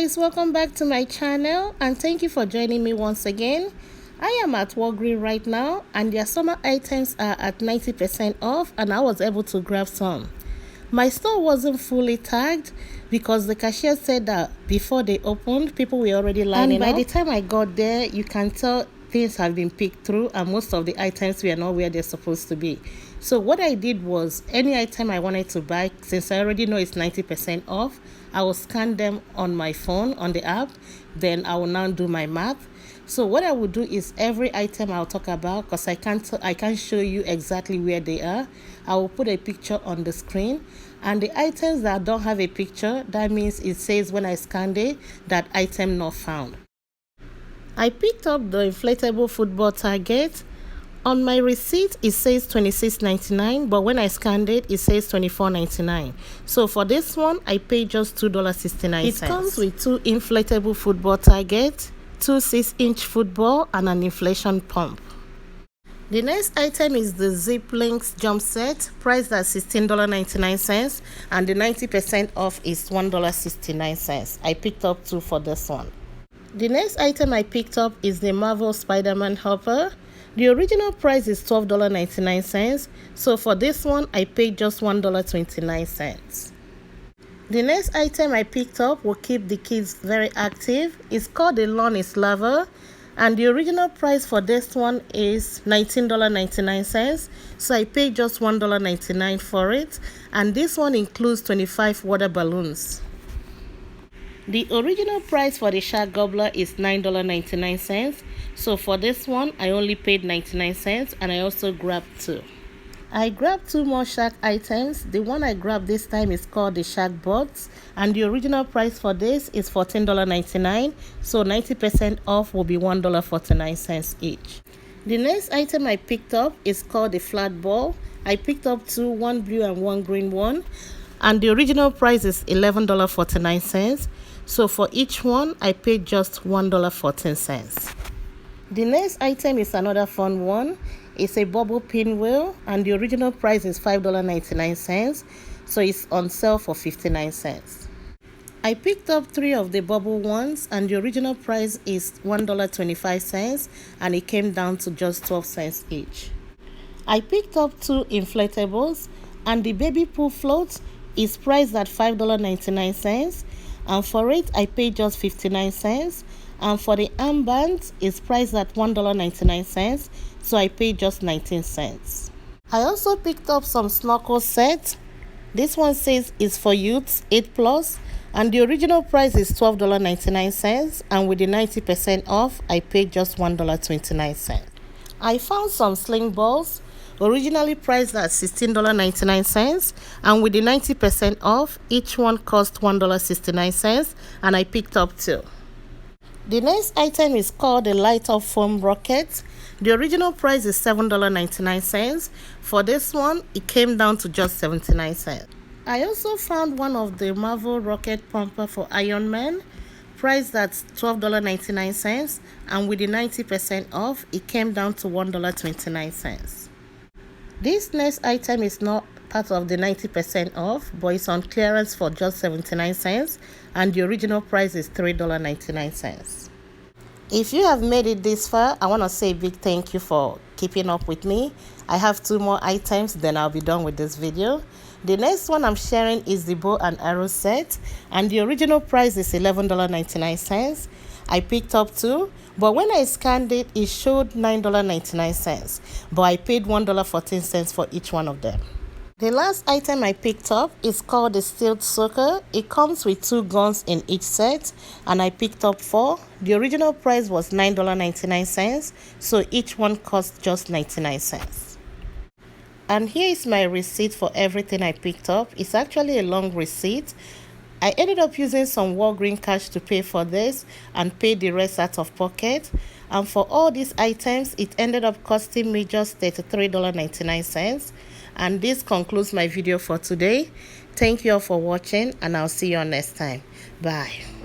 guys, welcome back to my channel and thank you for joining me once again. I am at Walgreen right now and their summer items are at 90% off and I was able to grab some. My store wasn't fully tagged because the cashier said that before they opened, people were already lining up. And by the time I got there, you can tell things have been picked through and most of the items were not where they're supposed to be. So what I did was, any item I wanted to buy, since I already know it's 90% off, I will scan them on my phone, on the app, then I will now do my math. So what I will do is every item I'll talk about, because I can't show you exactly where they are, I will put a picture on the screen. And the items that don't have a picture, that means it says when I scanned it, that item not found. I picked up the inflatable football target. On my receipt, it says $26.99, but when I scanned it, it says $24.99. So for this one, I paid just $2.69. It comes with two inflatable football targets, two 6-inch football, and an inflation pump. The next item is the Zip Links jump set, priced at $16.99, and the 90% off is $1.69. I picked up two for this one. The next item I picked up is the Marvel Spider-Man hopper. The original price is $12.99, so for this one, I paid just $1.29. The next item I picked up will keep the kids very active. It's called the Lawn is Lava, and the original price for this one is $19.99, so I paid just $1.99 for it, and this one includes 25 water balloons. The original price for the shark gobbler is $9.99, so for this one I only paid 99 cents and I also grabbed two. I grabbed two more shark items. The one I grabbed this time is called the shark bots and the original price for this is $14.99, so 90% off will be $1.49 each. The next item I picked up is called the flat ball. I picked up two, one blue and one green one, and the original price is $11.49. So for each one, I paid just $1.14. The next item is another fun one. It's a bubble pinwheel and the original price is $5.99. So it's on sale for 59 cents. I picked up three of the bubble ones and the original price is $1.25 and it came down to just 12 cents each. I picked up two inflatables and the baby pool float is priced at $5.99. And for it, I paid just 59 cents. And for the armbands, it's priced at $1.99, so I paid just 19 cents. I also picked up some snorkel sets. This one says it's for youths 8+, and the original price is $12.99, and with the 90% off, I paid just $1.29. I found some sling balls, originally priced at $16.99, and with the 90% off, each one cost $1.69, and I picked up two. The next item is called the light up foam rocket. The original price is $7.99. For this one, it came down to just 79 cents. I also found one of the Marvel rocket pumper for Iron Man, priced at $12.99, and with the 90% off, it came down to $1.29. This next item is not part of the 90% off, but it's on clearance for just 79 cents, and the original price is $3.99. If you have made it this far, I want to say a big thank you for keeping up with me. I have two more items, then I'll be done with this video. The next one I'm sharing is the bow and arrow set, and the original price is $11.99. I picked up two, but when I scanned it, it showed $9.99, but I paid $1.14 for each one of them. The last item I picked up is called the Steel Soaker. It comes with two guns in each set, and I picked up four. The original price was $9.99, so each one cost just 99 cents. And here is my receipt for everything I picked up. It's actually a long receipt. I ended up using some Walgreen cash to pay for this and paid the rest out of pocket. And for all these items, it ended up costing me just $33.99. And this concludes my video for today. Thank you all for watching and I'll see you all next time. Bye.